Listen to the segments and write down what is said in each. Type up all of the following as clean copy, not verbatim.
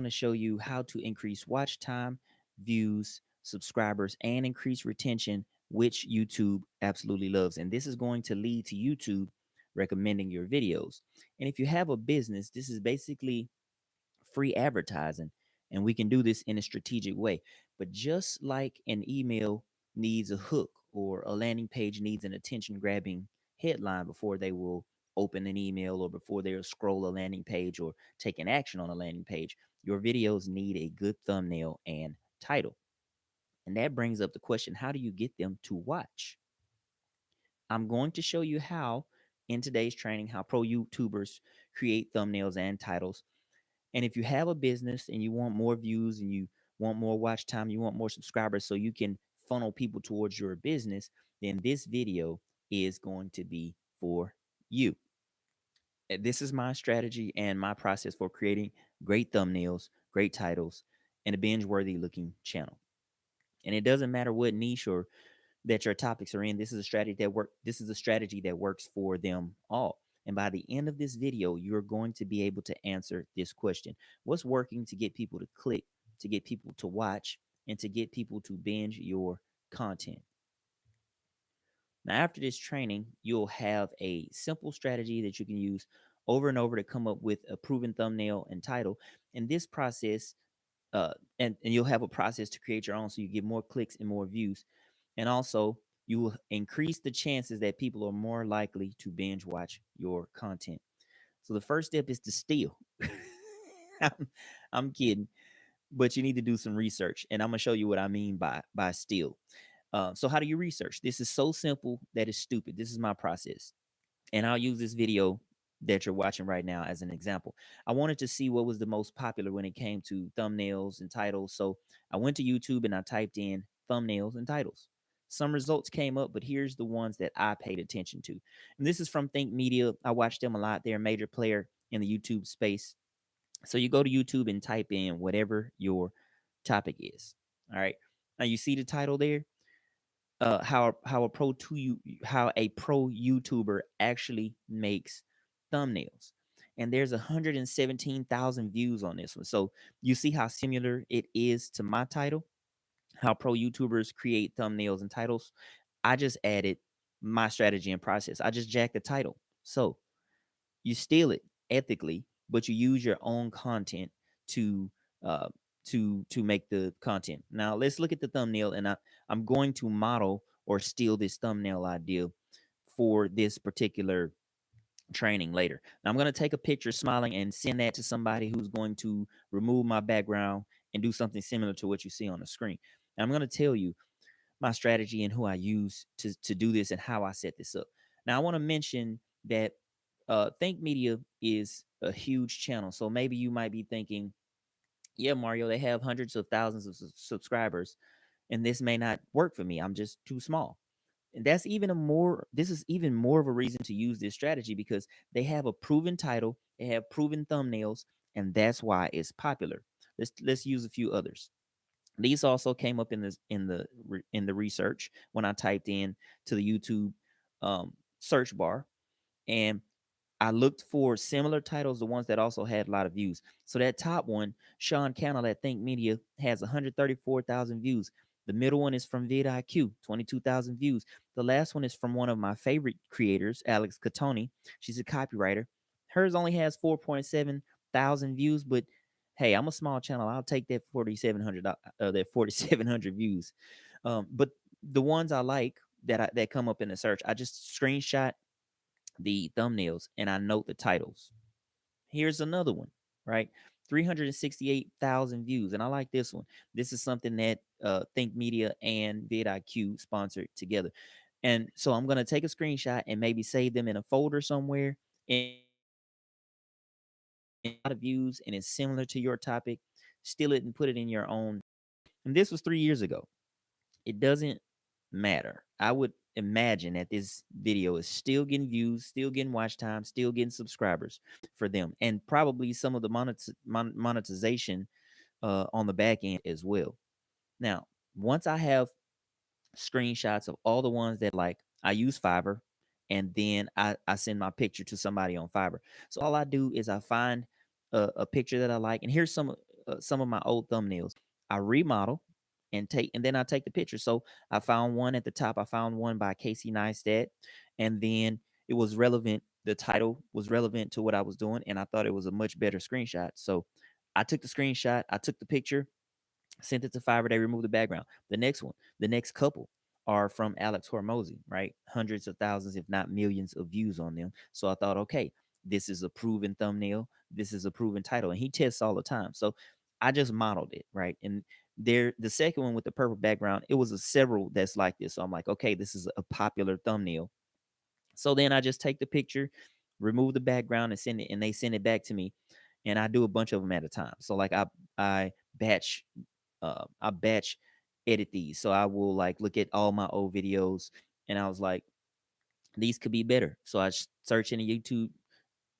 going to show you how to increase watch time, views, subscribers, and increase retention, which YouTube absolutely loves. And this is going to lead to YouTube recommending your videos. And if you have a business, this is basically free advertising, and we can do this in a strategic way. But just like an email needs a hook or a landing page needs an attention grabbing headline before they will open an email or before they'll scroll a landing page or take an action on a landing page, your videos need a good thumbnail and title. And that brings up the question, how do you get them to watch? I'm going to show you how in today's training, how pro YouTubers create thumbnails and titles. And if you have a business and you want more views and you want more watch time, you want more subscribers so you can funnel people towards your business, then this video is going to be for you. This is my strategy and my process for creating great thumbnails, great titles, and a binge worthy looking channel. And it doesn't matter what niche or that your topics are in. This is a strategy that works for them all. And by the end of this video, you're going to be able to answer this question. What's working to get people to click, to get people to watch, and to get people to binge your content? Now, after this training, you'll have a simple strategy that you can use over and over to come up with a proven thumbnail and title. And this process, and you'll have a process to create your own so you get more clicks and more views. And also, you will increase the chances that people are more likely to binge watch your content. So the first step is to steal. I'm, I'm kidding, but you need to do some research, and I'm gonna show you what I mean by steal. So how do you research? This is so simple that it's stupid. This is my process, and I'll use this video that you're watching right now as an example. I wanted to see what was the most popular when it came to thumbnails and titles. So I went to YouTube and I typed in thumbnails and titles. Some results came up, but here's the ones that I paid attention to. And this is from Think Media. I watch them a lot. They're a major player in the YouTube space. So you go to YouTube and type in whatever your topic is. All right. Now you see the title there. How a pro YouTuber actually makes thumbnails. And there's 117,000 views on this one. So you see how similar it is to my title, how pro YouTubers create thumbnails and titles. I just added my strategy and process. I just jacked the title. So you steal it ethically, but you use your own content to uh, to make the content. Now let's look at the thumbnail, and I'm going to model or steal this thumbnail idea for this particular training later. Now I'm going to take a picture smiling and send that to somebody who's going to remove my background and do something similar to what you see on the screen. And I'm going to tell you my strategy and who I use to do this and how I set this up. Now, I want to mention that Think Media is a huge channel. So maybe you might be thinking, yeah, Mario, they have hundreds of thousands of subscribers, and this may not work for me. I'm just too small. And this is even more of a reason to use this strategy because they have a proven title, they have proven thumbnails, and that's why it's popular. Let's use a few others. These also came up in the research when I typed in to the YouTube search bar, and I looked for similar titles, the ones that also had a lot of views. So that top one, Sean Cannell at Think Media, has 134,000 views. The middle one is from vidIQ, 22,000 views. The last one is from one of my favorite creators, Alex Catoni. She's a copywriter. Hers only has 4.7 thousand views, but hey, I'm a small channel. I'll take that 4,700 views. But the ones I like that come up in the search, I just screenshot the thumbnails and I note the titles. Here's another one, right? 368,000 views. And I like this one. This is something that Think Media and vidIQ sponsored together. And so I'm going to take a screenshot and maybe save them in a folder somewhere. And a lot of views and it's similar to your topic, steal it and put it in your own. And this was 3 years ago. It doesn't matter. I would imagine that this video is still getting views, still getting watch time, still getting subscribers for them, and probably some of the monetization on the back end as well. Now, once I have screenshots of all the ones that like, I use Fiverr, and then I send my picture to somebody on Fiverr. So all I do is I find a picture that I like, and here's some. some of my old thumbnails. I remodel and then I take the picture. So I found one at the top. I found one by Casey Neistat, and then it was relevant. The title was relevant to what I was doing, and I thought it was a much better screenshot. So I took the screenshot. I took the picture, sent it to Fiverr. They removed the background. The next one, the next couple are from Alex Hormozy, right? Hundreds of thousands, if not millions, of views on them. So I thought, okay, this is a proven thumbnail. This is a proven title, and he tests all the time. So I just modeled it, right? And there, the second one with the purple background, it was a several that's like this. So I'm like, okay, this is a popular thumbnail. So then I just take the picture, remove the background, and send it, and they send it back to me. And I do a bunch of them at a time. So like I batch I batch edit these. So I will like look at all my old videos, and I was like, these could be better. So I search in the YouTube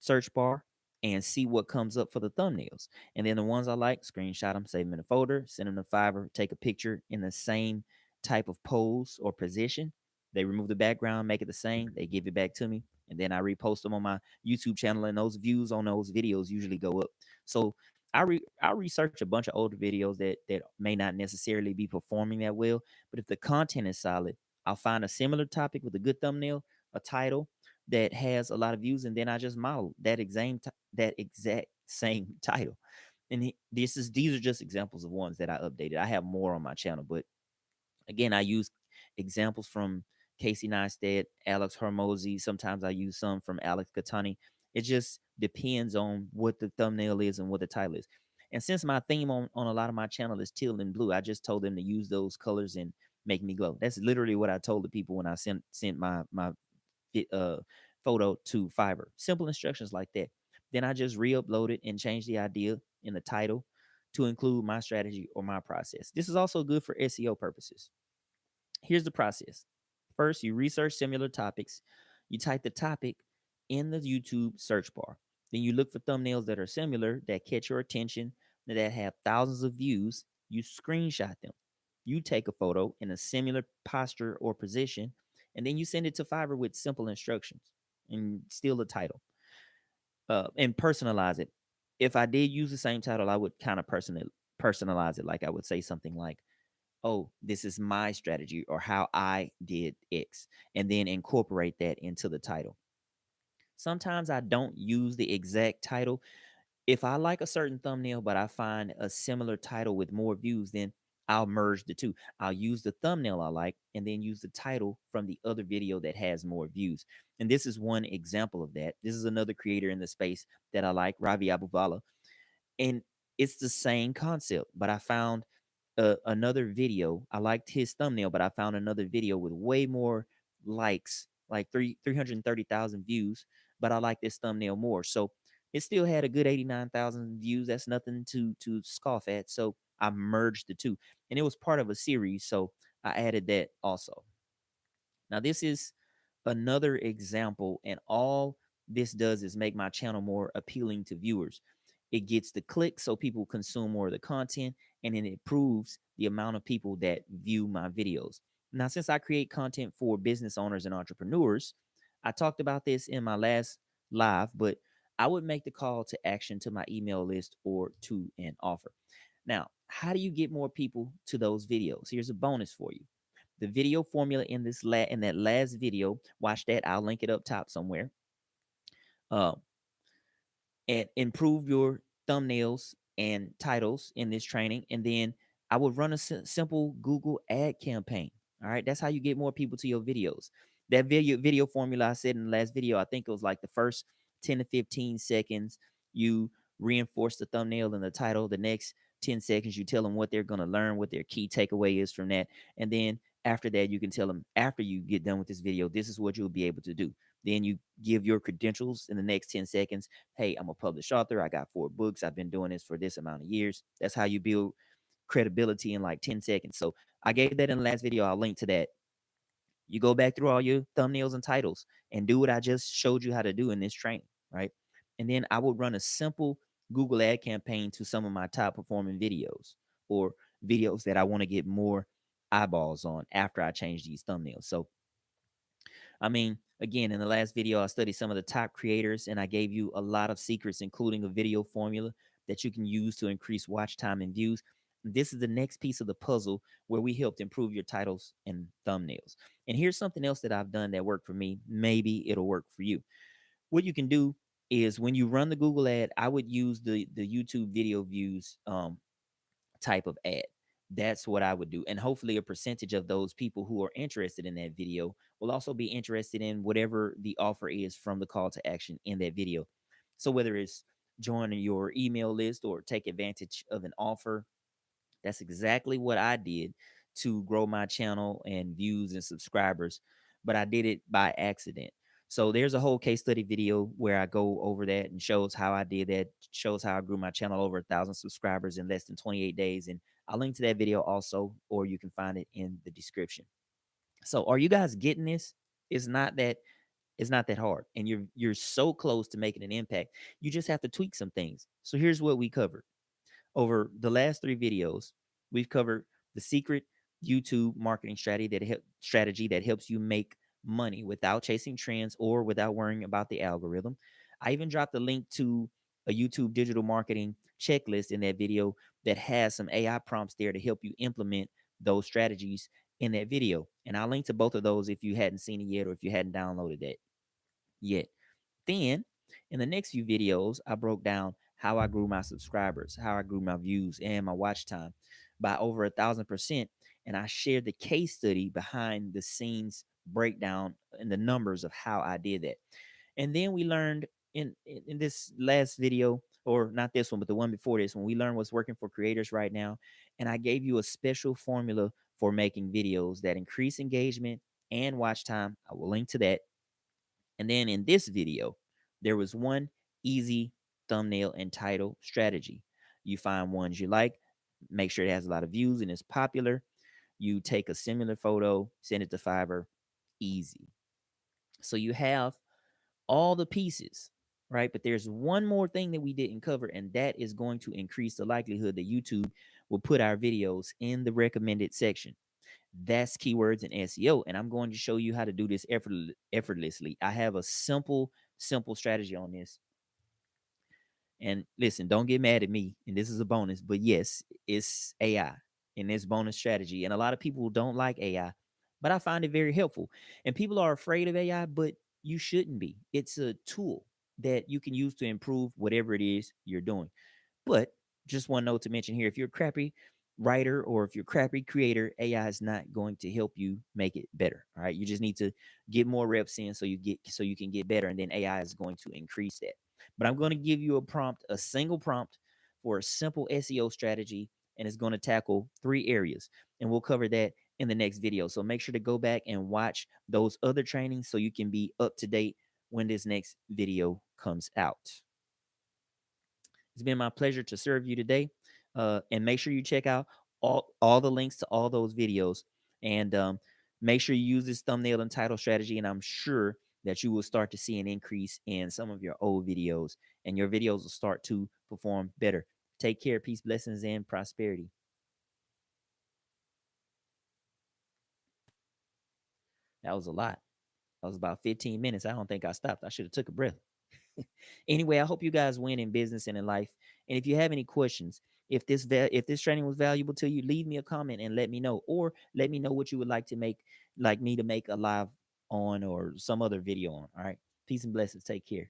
search bar and see what comes up for the thumbnails. And then the ones I like, screenshot them, save them in a folder, send them to Fiverr, take a picture in the same type of pose or position. They remove the background, make it the same. They give it back to me. And then I repost them on my YouTube channel, and those views on those videos usually go up. So I research a bunch of older videos that may not necessarily be performing that well, but if the content is solid, I'll find a similar topic with a good thumbnail, a title, that has a lot of views, and then I just model that exact same title. And these are just examples of ones that I updated. I have more on my channel, but again, I use examples from Casey Neistat, Alex Hormozy. Sometimes I use some from Alex Katani. It just depends on what the thumbnail is and what the title is. And since my theme on a lot of my channel is teal and blue, I just told them to use those colors and make me glow. That's literally what I told the people when I sent my uh, photo to Fiverr. Simple instructions like that. Then I just re-upload it and change the idea in the title to include my strategy or my process. This is also good for SEO purposes. Here's the process. First, you research similar topics. You type the topic in the YouTube search bar. Then you look for thumbnails that are similar, that catch your attention, that have thousands of views. You screenshot them. You take a photo in a similar posture or position, and then you send it to Fiverr with simple instructions and still the title, and personalize it. If I did use the same title, I would kind of personalize it. Like I would say something like, oh, this is my strategy or how I did X, and then incorporate that into the title. Sometimes I don't use the exact title. If I like a certain thumbnail, but I find a similar title with more views, then I'll merge the two. I'll use the thumbnail I like and then use the title from the other video that has more views. And this is one example of that. This is another creator in the space that I like, Ravi Abuvala. And it's the same concept, but I found another video. I liked his thumbnail, but I found another video with way more likes, like 330,000 views. But I like this thumbnail more, so it still had a good 89,000 views. That's nothing to scoff at. So I merged the two, and it was part of a series, so I added that also. Now this is another example, and all this does is make my channel more appealing to viewers. It gets the clicks so people consume more of the content, and then it improves the amount of people that view my videos. Now, since I create content for business owners and entrepreneurs, I talked about this in my last live, but I would make the call to action to my email list or to an offer. Now, how do you get more people to those videos? Here's a bonus for you. The video formula in in that last video, watch that. I'll link it up top somewhere. Uh, and improve your thumbnails and titles in this training. And then I would run a simple Google ad campaign. All right, that's how you get more people to your videos. That video formula I said in the last video, I think it was like the first 10 to 15 seconds, you reinforce the thumbnail and the title. The next 10 seconds, you tell them what they're going to learn, what their key takeaway is from that. And then after that, you can tell them, after you get done with this video, this is what you'll be able to do. Then you give your credentials in the next 10 seconds. Hey, I'm a published author. I got 4 books. I've been doing this for this amount of years. That's how you build credibility in like 10 seconds. So I gave that in the last video. I'll link to that. You go back through all your thumbnails and titles and do what I just showed you how to do in this training, right? And then I would run a simple Google ad campaign to some of my top performing videos or videos that I want to get more eyeballs on after I change these thumbnails. So I mean, again, in the last video, I studied some of the top creators and I gave you a lot of secrets, including a video formula that you can use to increase watch time and views. This is the next piece of the puzzle where we helped improve your titles and thumbnails. And here's something else that I've done that worked for me. Maybe it'll work for you. What you can do is when you run the Google ad, I would use the YouTube video views type of ad. That's what I would do. And hopefully a percentage of those people who are interested in that video will also be interested in whatever the offer is from the call to action in that video. So whether it's join your email list or take advantage of an offer, that's exactly what I did to grow my channel and views and subscribers, but I did it by accident. So there's a whole case study video where I go over that and shows how I did that, shows how I grew my channel over 1,000 subscribers in less than 28 days. And I'll link to that video also, or you can find it in the description. So are you guys getting this? It's not that it's not that hard, and you're so close to making an impact. You just have to tweak some things. So here's what we covered. Over the last three videos, we've covered the secret YouTube marketing strategy that helps you make money without chasing trends or without worrying about the algorithm. I even dropped a link to a YouTube digital marketing checklist in that video that has some AI prompts there to help you implement those strategies in that video. And I'll link to both of those if you hadn't seen it yet or if you hadn't downloaded that yet. Then in the next few videos, I broke down how I grew my subscribers, how I grew my views and my watch time by over 1,000%. And I shared the case study behind the scenes breakdown and the numbers of how I did that. And then we learned in this last video, or not this one, but the one before this, when we learned what's working for creators right now. And I gave you a special formula for making videos that increase engagement and watch time. I will link to that. And then in this video, there was one easy thumbnail and title strategy. You find ones you like, make sure it has a lot of views and is popular. You take a similar photo, send it to Fiverr, easy. So you have all the pieces, right? But there's one more thing that we didn't cover, and that is going to increase the likelihood that YouTube will put our videos in the recommended section. That's keywords and SEO. And I'm going to show you how to do this effortlessly. I have a simple strategy on this. And listen, don't get mad at me. And this is a bonus, but yes, it's AI and it's bonus strategy. And a lot of people don't like AI, but I find it very helpful. And people are afraid of AI, but you shouldn't be. It's a tool that you can use to improve whatever it is you're doing. But just one note to mention here, if you're a crappy writer or if you're a crappy creator, AI is not going to help you make it better. All right. You just need to get more reps in so you can get better. And then AI is going to increase that. But I'm going to give you a prompt, a single prompt for a simple SEO strategy, and it's going to tackle three areas. And we'll cover that in the next video. So make sure to go back and watch those other trainings so you can be up to date when this next video comes out. It's been my pleasure to serve you today. And make sure you check out all the links to all those videos. And make sure you use this thumbnail and title strategy. And I'm sure that you will start to see an increase in some of your old videos. And your videos will start to perform better. Take care. Peace, blessings, and prosperity. That was a lot. That was about 15 minutes. I don't think I stopped. I should have took a breath. Anyway, I hope you guys win in business and in life. And if you have any questions, if this training was valuable to you, leave me a comment and let me know, or let me know what you would like me to make a live on or some other video on. All right. Peace and blessings. Take care.